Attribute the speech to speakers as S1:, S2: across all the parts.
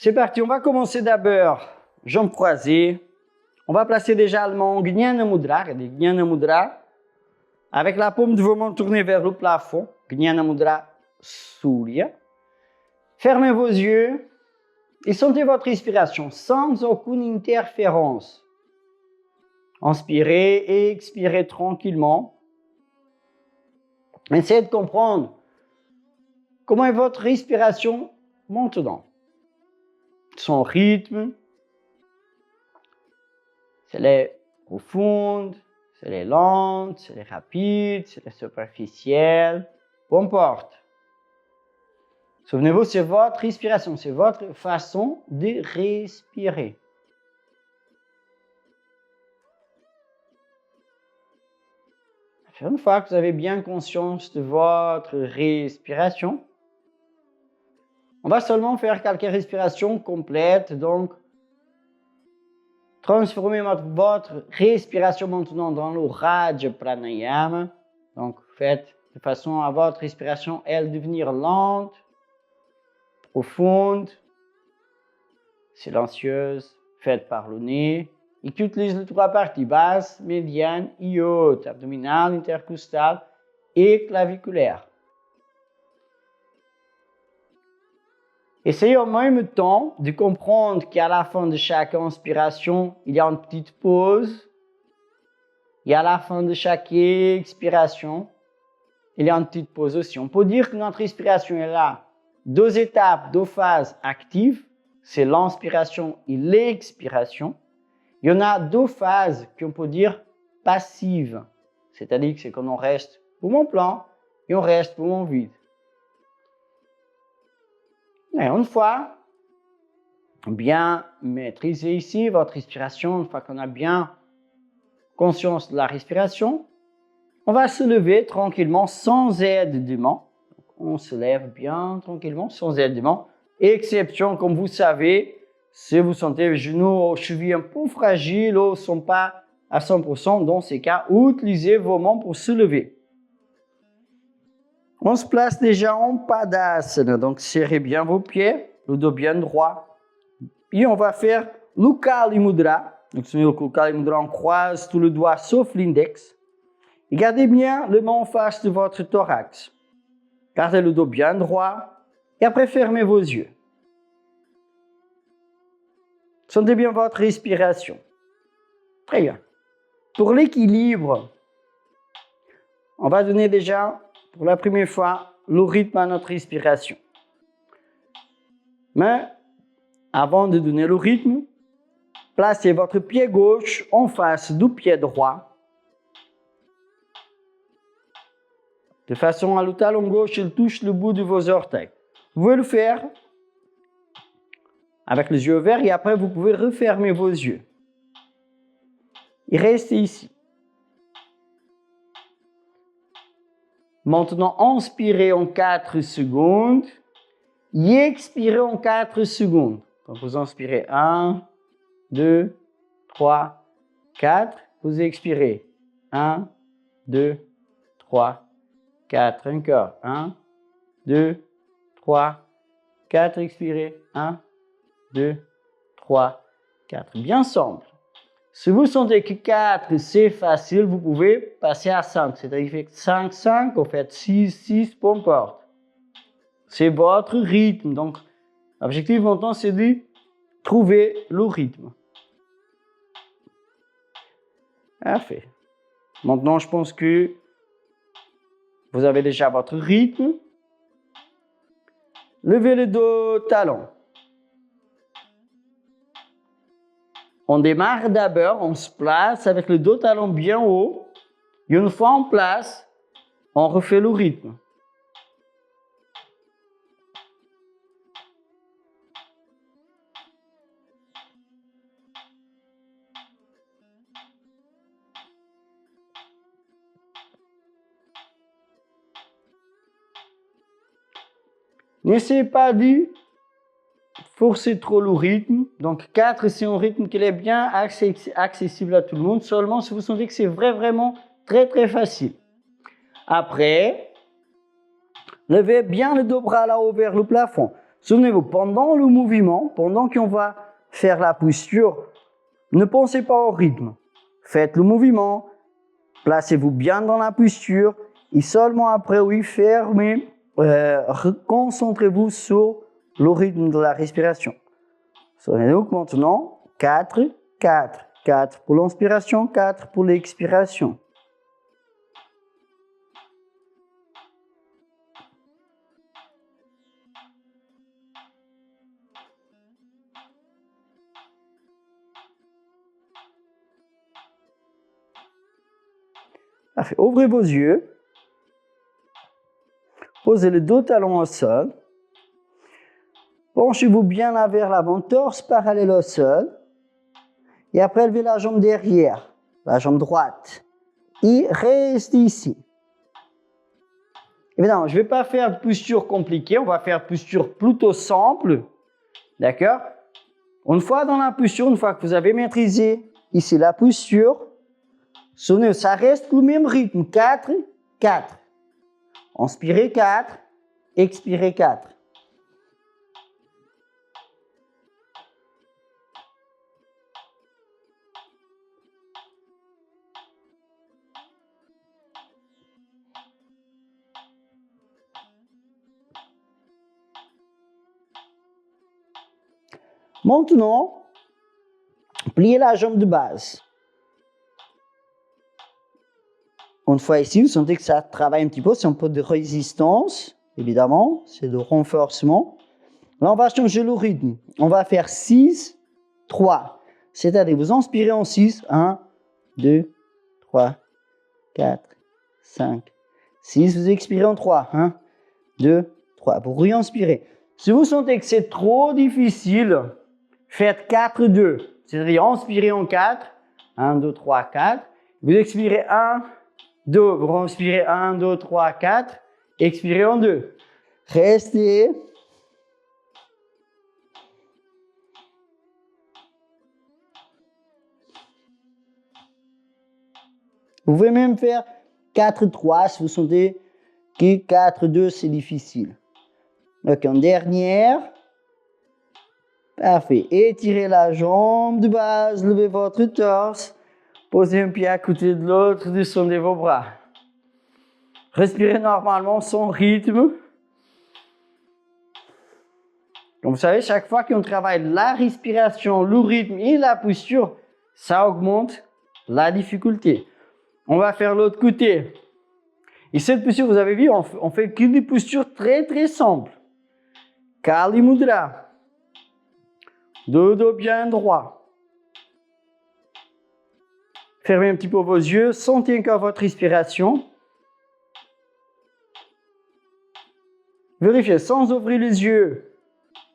S1: C'est parti, on va commencer d'abord jambes croisées. On va placer déjà le main Jnana Mudra, Jnana Mudra, avec la paume de vos mains tournée vers le plafond, Jnana Mudra Surya. Fermez vos yeux et sentez votre respiration sans aucune interférence. Inspirez et expirez tranquillement. Essayez de comprendre comment est votre respiration maintenant. Son rythme, si elle est profonde, si elle est lente, si elle est rapide, si elle est superficielle, peu importe. Souvenez-vous, c'est votre respiration, c'est votre façon de respirer. Une fois que vous avez bien conscience de votre respiration, on va seulement faire quelques respirations complètes. Donc, transformez votre respiration maintenant dans le Raja Pranayama. Donc, faites de façon à votre respiration, elle devenir lente, profonde, silencieuse, faite par le nez. Et qui utilise les trois parties, basse, médiane et haute, abdominale, intercostale et claviculaire. Essayez en même temps de comprendre qu'à la fin de chaque inspiration, il y a une petite pause. Et à la fin de chaque expiration, il y a une petite pause aussi. On peut dire que notre respiration est là. Deux étapes, deux phases actives, c'est l'inspiration et l'expiration. Il y en a deux phases qu'on peut dire passives, c'est-à-dire que c'est quand on reste poumon plein et on reste poumon vide. Et une fois bien maîtrisé ici votre respiration, une fois qu'on a bien conscience de la respiration, on va se lever tranquillement sans aide de main. On se lève bien tranquillement sans aide de main, exception comme vous savez. Si vous sentez les genoux, chevilles un peu fragiles ou ne sont pas à 100%, dans ces cas, utilisez vos mains pour se lever. On se place déjà en Padasana, donc serrez bien vos pieds, le dos bien droit. Et on va faire le Kali Mudra. Donc, le Kali Mudra, on croise tout le doigt sauf l'index. Et gardez bien le main en face de votre thorax. Gardez le dos bien droit et après fermez vos yeux. Sentez bien votre respiration. Très bien. Pour l'équilibre, on va donner déjà, pour la première fois, le rythme à notre respiration. Mais, avant de donner le rythme, placez votre pied gauche en face du pied droit. De façon à le talon gauche, il touche le bout de vos orteils. Vous pouvez le faire avec les yeux ouverts et après vous pouvez refermer vos yeux. Et restez ici. Maintenant, inspirez en 4 secondes et expirez en 4 secondes. Donc vous inspirez 1, 2, 3, 4. Vous expirez 1, 2, 3, 4. Encore 1, 2, 3, 4. Expirez 1, 2, 3, 4. Bien simple. Si vous sentez que 4 c'est facile, vous pouvez passer à 5. C'est-à-dire 5, 5, vous faites 6, 6, peu importe. C'est votre rythme. Donc, l'objectif maintenant, c'est de trouver le rythme. Parfait. Maintenant, je pense que vous avez déjà votre rythme. Levez le dos talon. On démarre d'abord, on se place avec le dos talon bien haut. Et une fois en place, on refait le rythme. N'essayez pas de forcer trop le rythme. Donc 4, c'est un rythme qui est bien accessible à tout le monde, seulement si vous sentez que c'est vraiment très très facile. Après, levez bien le dos bras là-haut vers le plafond. Souvenez-vous, pendant le mouvement, pendant qu'on va faire la posture, ne pensez pas au rythme. Faites le mouvement, placez-vous bien dans la posture et seulement après, oui, fermez, concentrez-vous sur le rythme de la respiration. Souvenez-vous que maintenant, 4, 4, 4 pour l'inspiration, 4 pour l'expiration. Parfait. Ouvrez vos yeux. Posez les deux talons au sol. Penchez-vous bien vers l'avant, torse parallèle au sol. Et après, levez la jambe derrière, la jambe droite. Et restez ici. Évidemment, je ne vais pas faire de posture compliquée, on va faire posture plutôt simple. D'accord? Une fois dans la posture, une fois que vous avez maîtrisé ici la posture, souvenez-vous, ça reste le même rythme. 4, 4. Inspirez 4, expirez 4. Maintenant, pliez la jambe de base. Une fois ici, vous sentez que ça travaille un petit peu, c'est un peu de résistance, évidemment, c'est de renforcement. Là, on va changer le rythme. On va faire 6, 3. C'est-à-dire, vous inspirez en 6, 1, 2, 3, 4, 5, 6. Vous expirez en 3, 1, 2, 3. Vous réinspirez. Si vous sentez que c'est trop difficile, faites 4, 2. C'est-à-dire, inspirez en 4, 1, 2, 3, 4. Vous expirez 1, 2. Vous inspirez 1, 2, 3, 4. Expirez en 2. Restez. Vous pouvez même faire 4, 3 si vous sentez que 4, 2 c'est difficile. Donc en dernière. Parfait. Étirez la jambe de base, levez votre torse. Posez un pied à côté de l'autre, descendez vos bras. Respirez normalement sans rythme. Donc vous savez, chaque fois qu'on travaille la respiration, le rythme et la posture, ça augmente la difficulté. On va faire l'autre côté. Et cette posture, vous avez vu, on fait que des postures très très simples. Kali Mudra. Dos bien droit. Fermez un petit peu vos yeux, sentez encore votre respiration. Vérifiez sans ouvrir les yeux.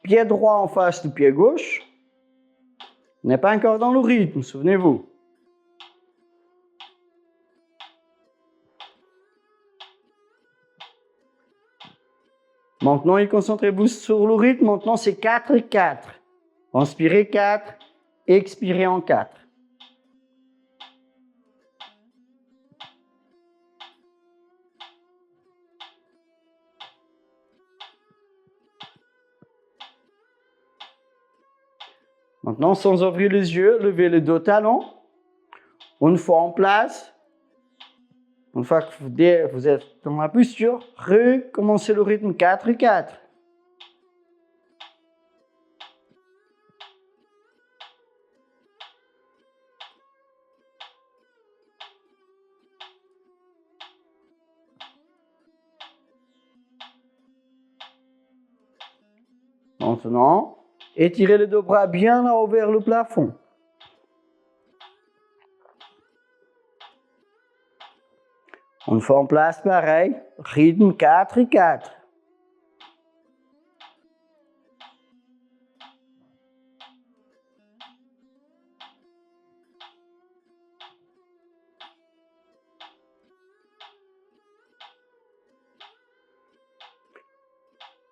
S1: Pied droit en face du pied gauche. On n'est pas encore dans le rythme, souvenez-vous. Maintenant, concentrez-vous sur le rythme. Maintenant, c'est 4, 4. Inspirez 4, expirez en 4. Maintenant, sans ouvrir les yeux, levez les deux talons. Une fois en place, une fois que vous êtes dans la posture, recommencez le rythme 4, 4. Maintenant, étirez les deux bras bien là-haut vers le plafond. Une fois en place, pareil, rythme 4, 4.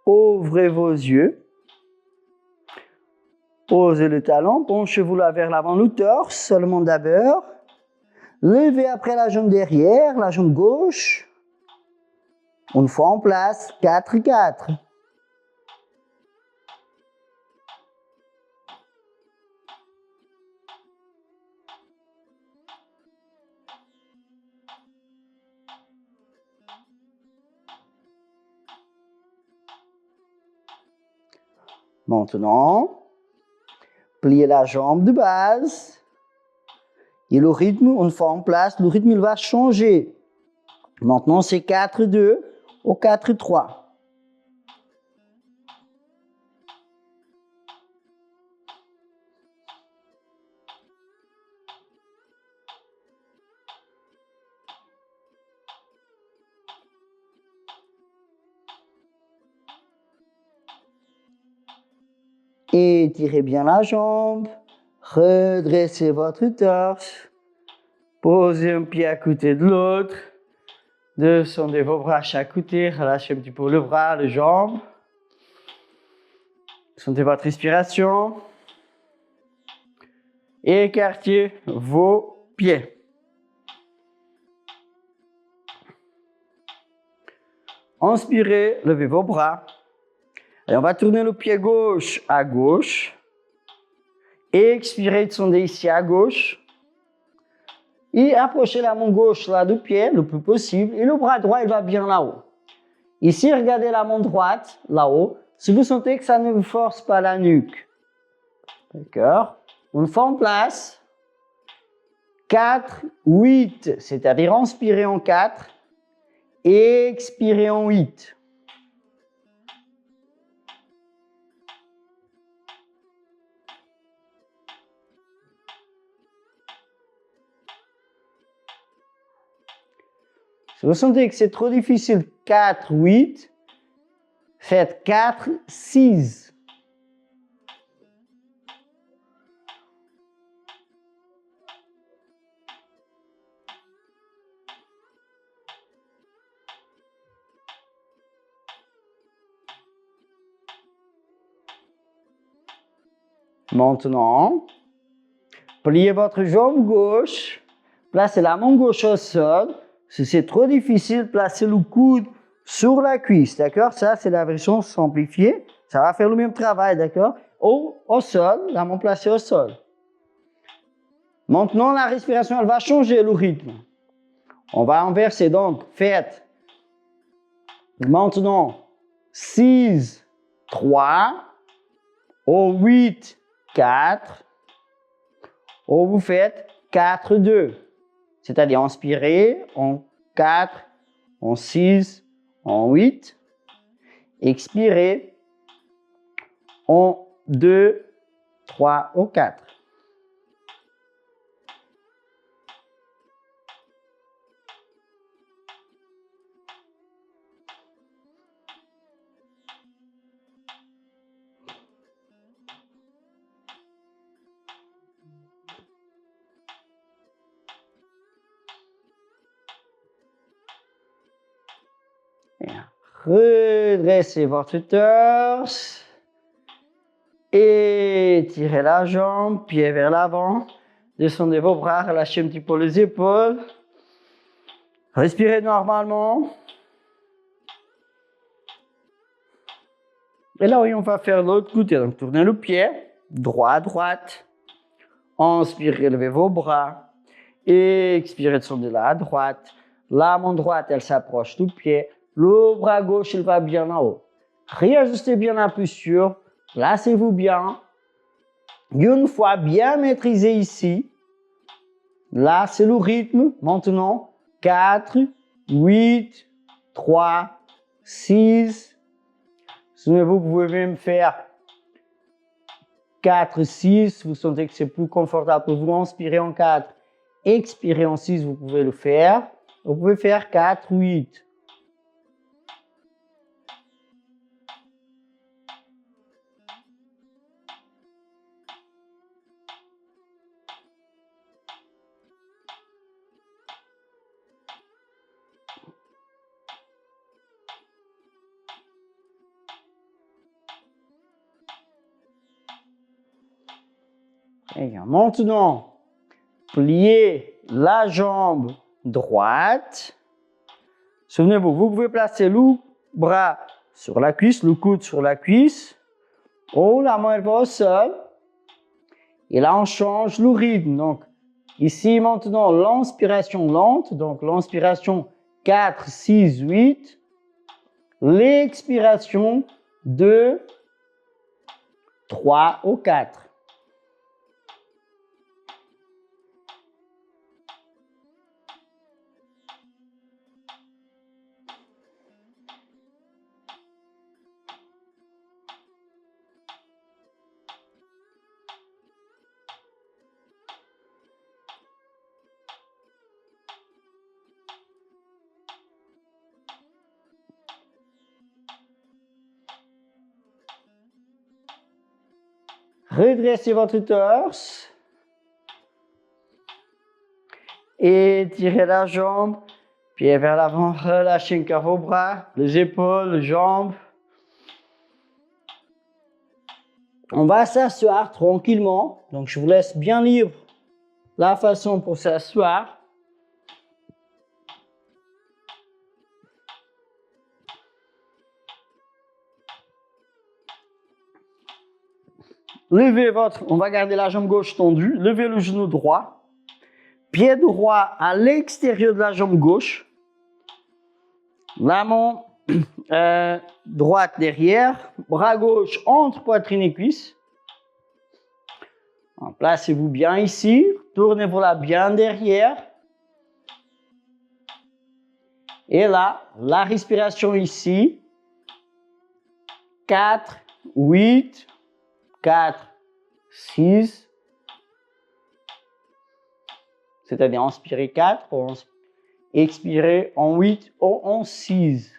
S1: Ouvrez vos yeux. Posez le talon, penchez-vous là vers l'avant, le torse seulement d'abord. Levez après la jambe derrière, la jambe gauche. Une fois en place, 4, 4. Maintenant, pliez la jambe de base. Et le rythme, une fois en place, le rythme il va changer. Maintenant, c'est 4-2 au 4-3. Étirez bien la jambe, redressez votre torse, posez un pied à côté de l'autre, descendez vos bras à chaque côté, relâchez un petit peu le bras, les jambes, sentez votre respiration, écartez vos pieds. Inspirez, levez vos bras. Et on va tourner le pied gauche à gauche. Expirez, descendez ici à gauche. Et approchez la main gauche là du pied le plus possible. Et le bras droit, il va bien là-haut. Ici, regardez la main droite là-haut. Si vous sentez que ça ne vous force pas la nuque. D'accord? Une fois en place. 4, 8. C'est-à-dire inspirez en 4. Expirez en 8. Si vous sentez que c'est trop difficile, 4, 8, faites 4, 6. Maintenant, pliez votre jambe gauche, placez la main gauche au sol. Si c'est trop difficile, placez le coude sur la cuisse, d'accord? Ça, c'est la version simplifiée. Ça va faire le même travail, d'accord? Au sol, la main placée au sol. Maintenant, la respiration, elle va changer le rythme. On va inverser, donc, faites maintenant 6, 3, au 8, 4, ou vous faites 4, 2. C'est-à-dire inspirez en 4, en 6, en 8. Expirez en 2, 3 ou 4. Redressez votre torse. Étirez la jambe, pied vers l'avant. Descendez vos bras, relâchez un petit peu les épaules. Respirez normalement. Et là, oui, on va faire l'autre côté. Donc, tournez le pied, droit à droite. Inspirez, levez vos bras. Expirez, descendez là à droite. La main droite, elle s'approche du pied. Le bras gauche, il va bien en haut. Réajustez bien la posture. Placez-vous bien. Une fois bien maîtrisé ici. Là, c'est le rythme. Maintenant, 4, 8, 3, 6. Souvenez-vous, vous pouvez même faire 4, 6. Vous sentez que c'est plus confortable pour vous. Inspirez en 4. Expirez en 6, vous pouvez le faire. Vous pouvez faire 4, 8. Et maintenant, pliez la jambe droite. Souvenez-vous, vous pouvez placer le bras sur la cuisse, le coude sur la cuisse. Oh, la main elle va au sol. Et là, on change le rythme. Donc, ici, maintenant, l'inspiration lente. Donc, l'inspiration 4, 6, 8. L'expiration 2, 3 au 4. Redressez votre torse. Étirez la jambe. Pied vers l'avant. Relâchez encore vos bras, les épaules, les jambes. On va s'asseoir tranquillement. Donc, je vous laisse bien libre la façon pour s'asseoir. Levez on va garder la jambe gauche tendue. Levez le genou droit. Pied droit à l'extérieur de la jambe gauche. La main droite derrière. Bras gauche entre poitrine et cuisse. Placez-vous bien ici. Tournez-vous là bien derrière. Et là, la respiration ici. 4, 8, 4, 6. C'est-à-dire inspirez 4, expirez en 8 ou en 6.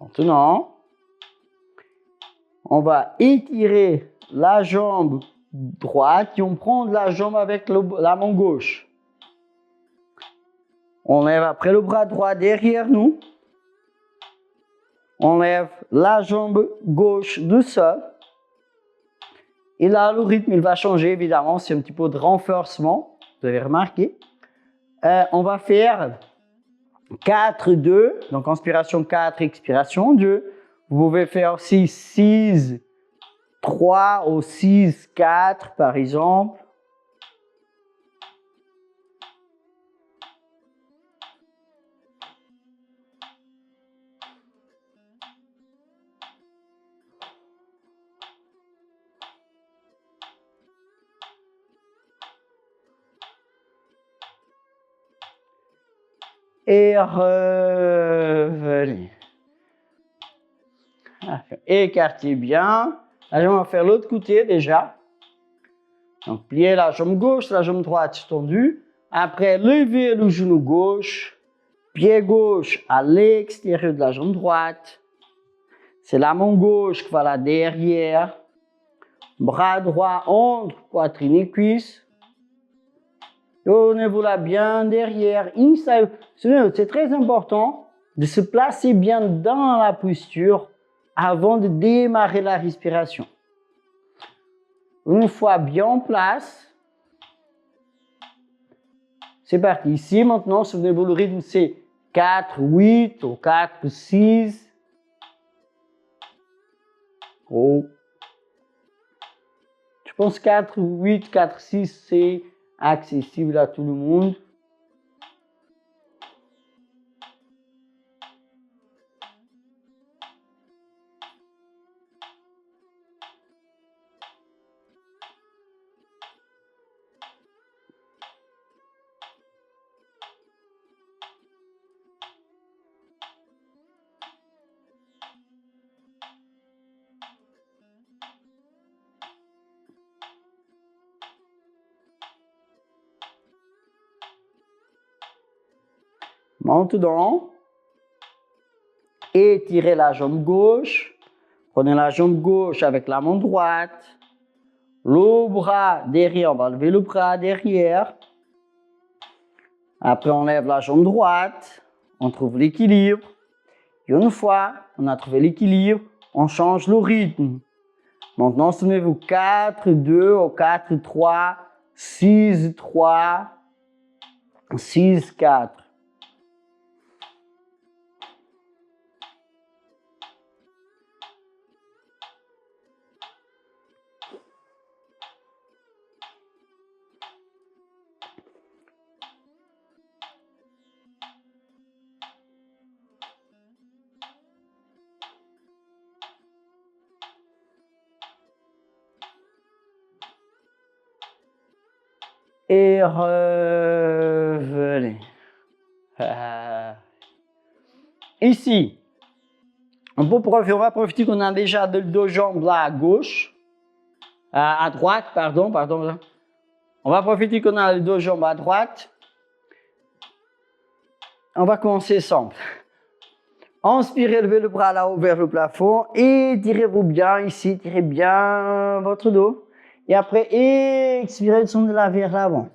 S1: Maintenant, on va étirer la jambe droite et on prend la jambe avec la main gauche. On lève après le bras droit derrière nous. On lève la jambe gauche du sol. Et là, le rythme, il va changer, évidemment. C'est un petit peu de renforcement. Vous avez remarqué. On va faire 4, 2. Donc, inspiration 4, expiration 2. Vous pouvez faire aussi 6, 3 ou 6, 4, par exemple. Et revenez. Écartez bien. Là, on va faire l'autre côté déjà. Donc, pliez la jambe gauche, la jambe droite tendue. Après, levez le genou gauche. Pied gauche à l'extérieur de la jambe droite. C'est la main gauche qui va là derrière. Bras droit entre poitrine et cuisse. Tournez-vous là bien derrière. Inside. C'est très important de se placer bien dans la posture avant de démarrer la respiration. Une fois bien en place, c'est parti. Ici, maintenant, souvenez-vous, le rythme, c'est 4, 8 ou 4, 6. Oh. Je pense 4, 8, 4, 6, c'est accessible à tout le monde. Maintenant, étirez la jambe gauche. Prenez la jambe gauche avec la main droite. Le bras derrière, on va lever le bras derrière. Après, on lève la jambe droite. On trouve l'équilibre. Et une fois on a trouvé l'équilibre, on change le rythme. Maintenant, souvenez-vous, 4, 2 ou 4, 3, 6, 3, 6, 4. Et revenez. Ici, on va profiter qu'on a déjà deux jambes là à gauche, à droite, pardon. On va profiter qu'on a les deux jambes à droite. On va commencer simple. Inspirez, levez le bras là-haut vers le plafond et tirez-vous bien ici, tirez bien votre dos. Et après, expirez, descendez là vers l'avant.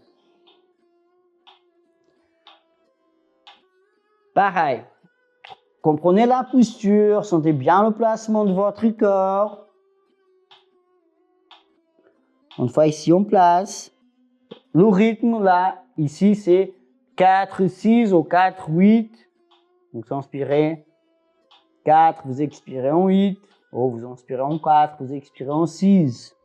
S1: Pareil. Comprenez la posture, sentez bien le placement de votre corps. Une fois ici, on place. Le rythme là, ici, c'est 4, 6 ou 4, 8. Donc, vous inspirez 4, vous expirez en 8. Ou vous inspirez en 4, vous expirez en 6.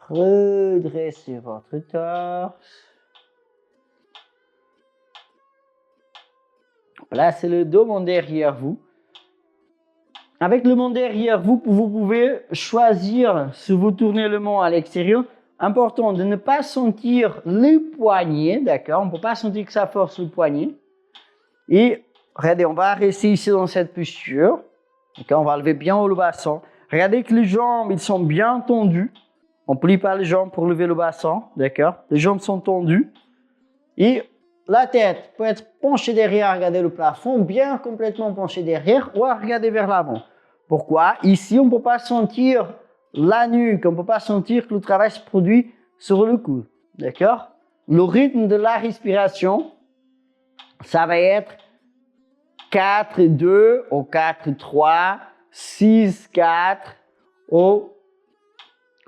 S1: Redressez votre torse. Placez le dos derrière vous. Avec le menton derrière vous, vous pouvez choisir si vous tournez le menton à l'extérieur. Important de ne pas sentir le poignet, d'accord? On ne peut pas sentir que ça force le poignet. Et regardez, on va rester ici dans cette posture. D'accord? On va lever bien haut le bassin. Regardez que les jambes, ils sont bien tendues. On ne plie pas les jambes pour lever le bassin, d'accord? Les jambes sont tendues. Et la tête peut être penchée derrière, regarder le plafond, bien complètement penchée derrière, ou à regarder vers l'avant. Pourquoi? Ici, on ne peut pas sentir la nuque, on ne peut pas sentir que le travail se produit sur le cou. D'accord? Le rythme de la respiration, ça va être 4, 2, ou 4, 3, 6, 4, ou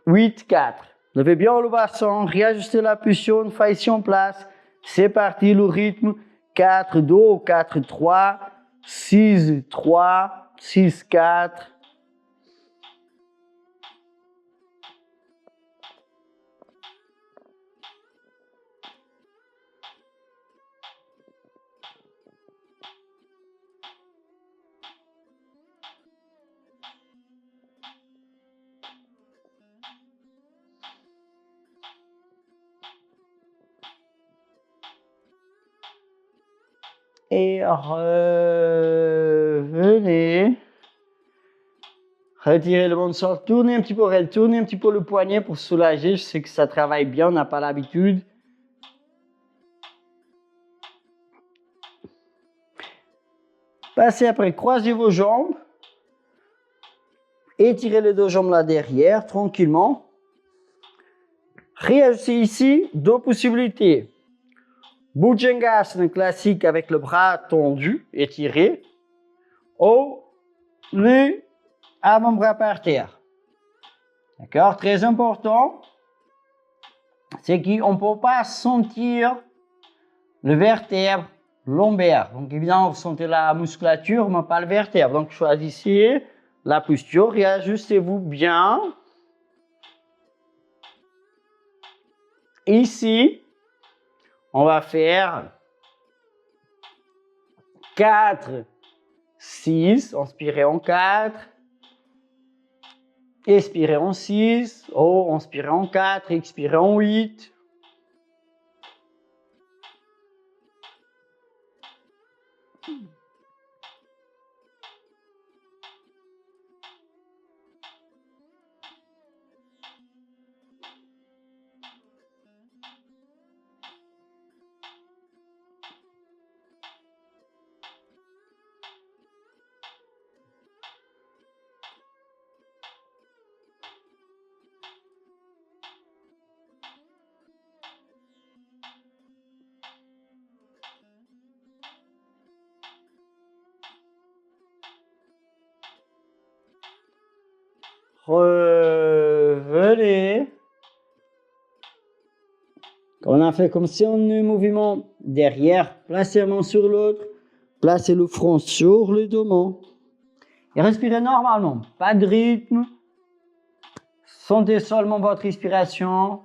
S1: 8, 4. Levez bien le bassin, réajustez la position, une fois ici en place. C'est parti, le rythme. 4, 2, 4, 3, 6, 3, 6, 4. Et revenez. Retirez le ventre sol, tournez un petit peu, tournez un petit peu le poignet pour soulager. Je sais que ça travaille bien, on n'a pas l'habitude. Passez après, croisez vos jambes. Étirez les deux jambes là derrière, tranquillement. Réajustez ici, deux possibilités. Bhujangasana classique avec le bras tendu, étiré. Ou le avant-bras par terre. D'accord? Très important, c'est qu'on ne peut pas sentir le vertèbre lombaire. Donc évidemment, vous sentez la musculature, mais pas le vertèbre. Donc choisissez la posture, réajustez-vous bien. Ici, on va faire 4, 6, inspirez en 4, expirez en 6, oh, inspirez en 4, expirez en 8. Revenez. On a fait comme si on a un mouvement derrière, placez la main sur l'autre, placez le front sur le dos. Et respirez normalement, pas de rythme. Sentez seulement votre respiration.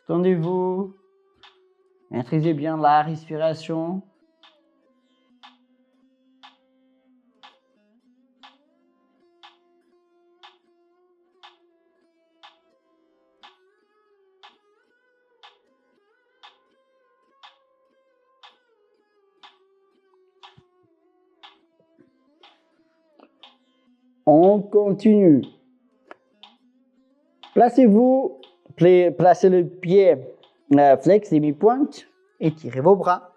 S1: Tendez-vous. Maîtrisez bien la respiration. On continue. Placez-vous, placez le pied flex, demi-pointe, étirez vos bras.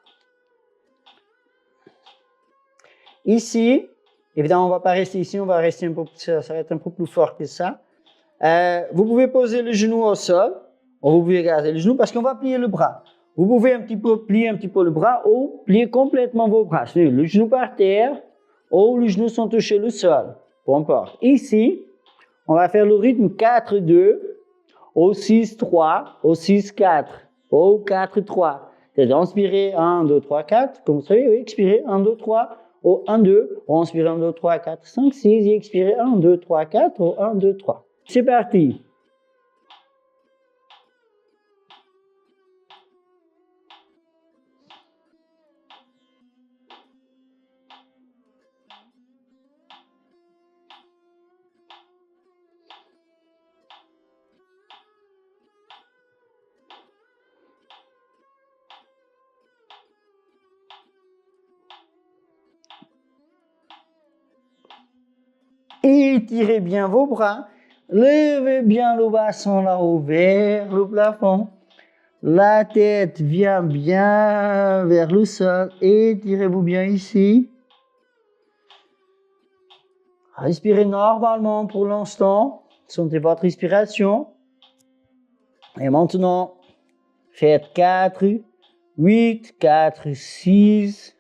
S1: Ici, évidemment, on ne va pas rester ici, on va rester un peu, ça va être un peu plus fort que ça. Vous pouvez poser le genou au sol, ou vous pouvez garder le genou parce qu'on va plier le bras. Vous pouvez un petit peu plier un petit peu le bras ou plier complètement vos bras. Le genou par terre ou le genou sans toucher le sol, peu importe. Ici, on va faire le rythme 4-2 au 6-3 au 6-4 au 4-3. C'est-à-dire inspirer 1, 2, 3, 4, comme vous savez, oui, expirez 1, 2, 3 au 1, 2, ou inspirez 1, 2, 3, 4, 5, 6 et expirez 1, 2, 3, 4 au 1, 2, 3. C'est parti. Étirez bien vos bras, levez bien le bassin là-haut vers le plafond. La tête vient bien vers le sol, étirez-vous bien ici. Respirez normalement pour l'instant, sentez votre respiration. Et maintenant, faites 4, 8, 4, 6.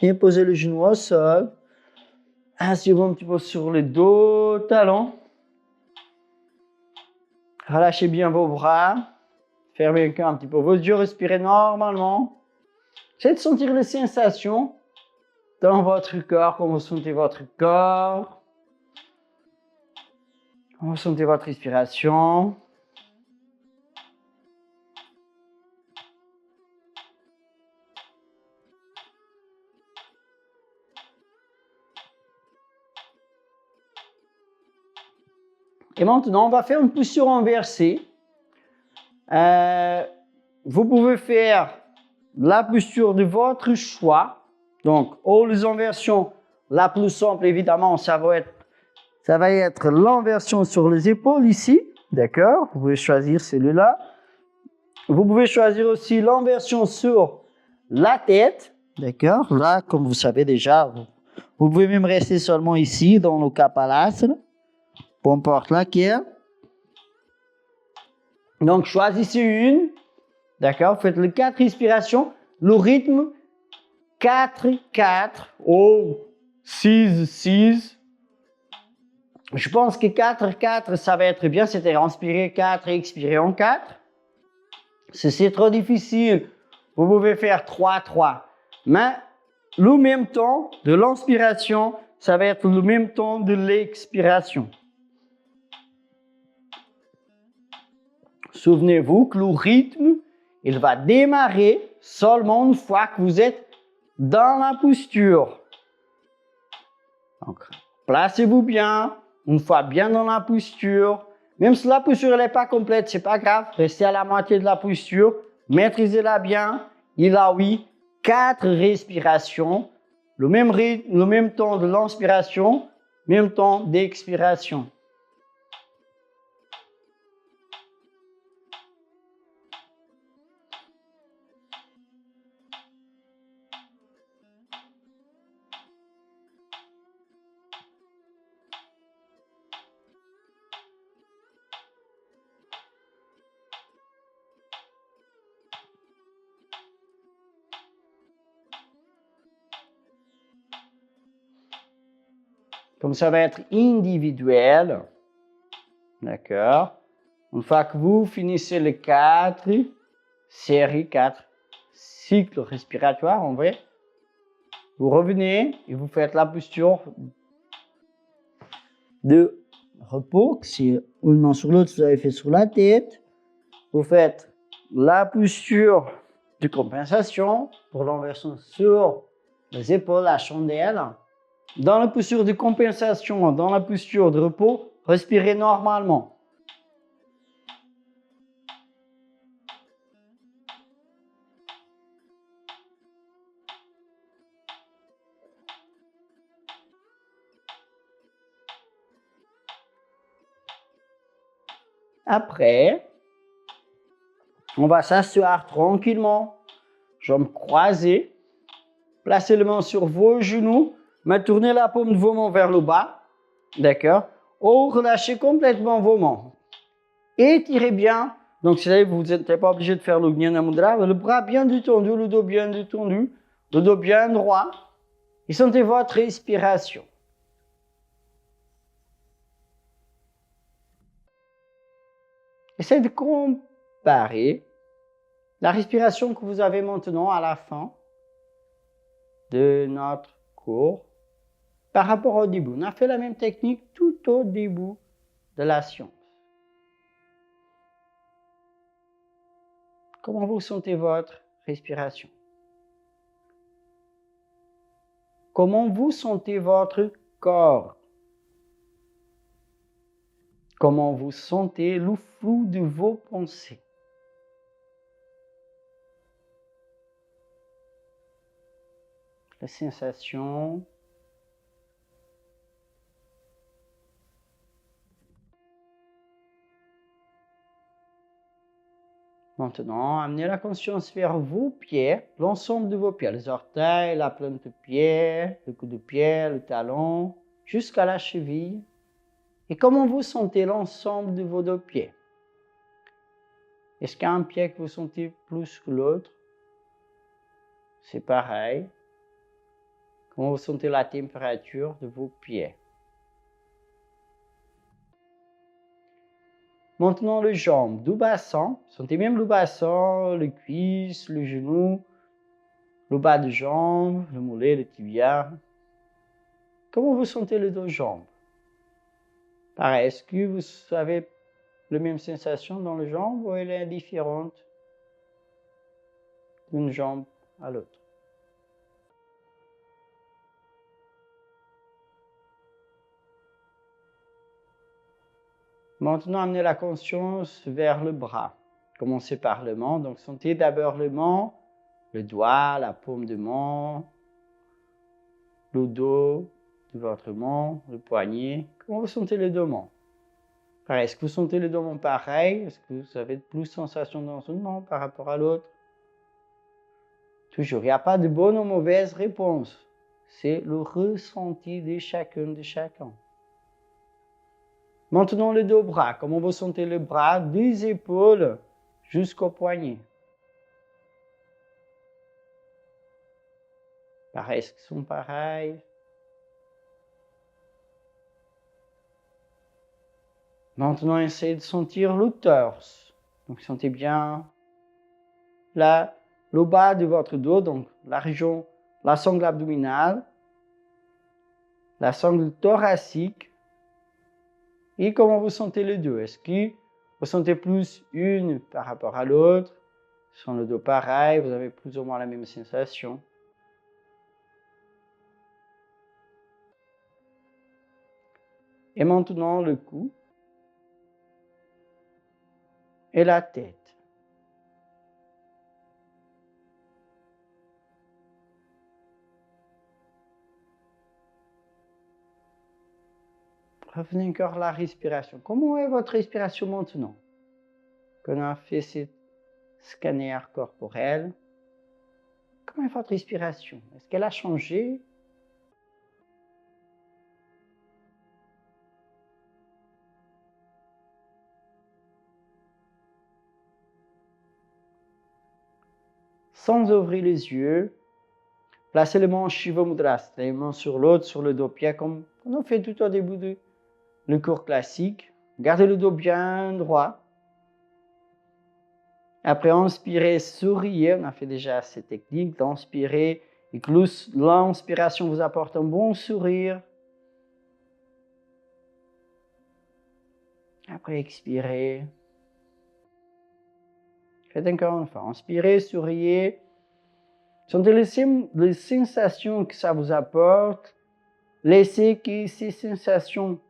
S1: Bien poser le genou au sol. Asseyez-vous un petit peu sur le dos, talon. Relâchez bien vos bras. Fermez un petit peu vos yeux, respirez normalement. Essayez de sentir les sensations dans votre corps, comment vous sentez votre corps. Comment vous sentez votre respiration. Et maintenant, on va faire une posture inversée. Vous pouvez faire la posture de votre choix. Donc, all inversion, la plus simple, évidemment, ça va être l'inversion sur les épaules ici. D'accord? Vous pouvez choisir celui-là. Vous pouvez choisir aussi l'inversion sur la tête. D'accord? Là, comme vous savez déjà, vous pouvez même rester seulement ici, dans le Kaphalasana. Peu importe laquelle. Donc, choisissez une. D'accord? Faites les 4 respirations. Le rythme 4-4 ou 6-6. Je pense que 4-4, ça va être bien. C'est-à-dire inspirer 4 et expirer en 4. Si c'est trop difficile, vous pouvez faire 3-3. Mais le même temps de l'inspiration, ça va être le même temps de l'expiration. Souvenez-vous que le rythme, il va démarrer seulement une fois que vous êtes dans la posture. Donc, placez-vous bien, une fois bien dans la posture. Même si la posture n'est pas complète, c'est pas grave. Restez à la moitié de la posture, maîtrisez-la bien. Et là, oui, 4 respirations, le même rythme, le même temps de l'inspiration, même temps d'expiration. Comme ça va être individuel. D'accord? Une fois que vous finissez les 4 séries, 4 cycles respiratoires, en vrai, vous revenez et vous faites la posture de repos. Si une main sur l'autre, vous avez fait sur la tête. Vous faites la posture de compensation pour l'inversion sur les épaules, la chandelle. Dans la posture de compensation, dans la posture de repos, respirez normalement. Après, on va s'asseoir tranquillement, jambes croisées. Placez les mains sur vos genoux, mais tournez la paume de vos mains vers le bas. D'accord? Ou relâchez complètement vos mains. Étirez bien. Donc, c'est-à-dire que vous n'êtes pas obligé de faire le Jnana Mudra. Le bras bien détendu, le dos bien détendu, le dos bien droit. Et sentez votre respiration. Essayez de comparer la respiration que vous avez maintenant à la fin de notre cours par rapport au début. On a fait la même technique tout au début de la science. Comment vous sentez votre respiration? Comment vous sentez votre corps? Comment vous sentez le flou de vos pensées? Les sensations. Maintenant, amenez la conscience vers vos pieds, l'ensemble de vos pieds, les orteils, la plante de pied, le coup de pied, le talon, jusqu'à la cheville. Et comment vous sentez l'ensemble de vos deux pieds? Est-ce qu'il y a un pied que vous sentez plus que l'autre? C'est pareil. Comment vous sentez la température de vos pieds? Maintenant, les jambes du bassin. Sentez même le bassin, les cuisses, le genou, le bas de jambe, le mollet, le tibia. Comment vous sentez les deux jambes? Pareil, est-ce que vous avez la même sensation dans les jambes ou elle est différente d'une jambe à l'autre? Maintenant, amenez la conscience vers le bras. Commencez par le menton. Donc, sentez d'abord le menton, le doigt, la paume de main, le dos de votre main, le poignet. Comment vous sentez les deux mains? Pareil, est-ce que vous sentez les deux mains pareil? Est-ce que vous avez plus de sensations dans une main par rapport à l'autre? Toujours, il n'y a pas de bonne ou mauvaise réponse. C'est le ressenti de chacun, de chacun. Maintenant, les deux bras. Comment vous sentez le bras des épaules jusqu'au poignet? Pareil, est-ce qu'ils sont pareils? Maintenant, essayez de sentir le torse. Donc, sentez bien là, le bas de votre dos, donc la région, la sangle abdominale, la sangle thoracique. Et comment vous sentez les deux? Est-ce que vous sentez plus une par rapport à l'autre? Sur le dos pareil, vous avez plus ou moins la même sensation. Et maintenant le cou et la tête. Revenez encore à la respiration. Comment est votre respiration maintenant? Qu'on a fait ce scanner corporel. Comment est votre respiration? Est-ce qu'elle a changé? Sans ouvrir les yeux, placez les mains en Shiva Mudra, les mains sur l'autre, sur le dos pied, comme on a fait tout au début du cours classique. Gardez le dos bien droit. Après, inspirez, souriez. On a fait déjà cette technique d'inspirer et que l'inspiration vous apporte un bon sourire. Après, expirez. Faites encore une fois. Inspirez, souriez. Sentez les sensations que ça vous apporte. Laissez que ces sensations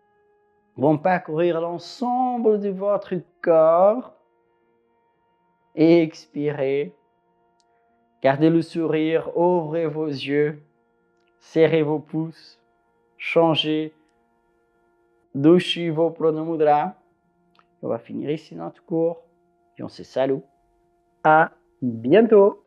S1: vont parcourir l'ensemble de votre corps. Et expirez. Gardez le sourire, ouvrez vos yeux, serrez vos pouces, changez de Shiva Prana Mudra. On va finir ici notre cours et on se salue. À bientôt!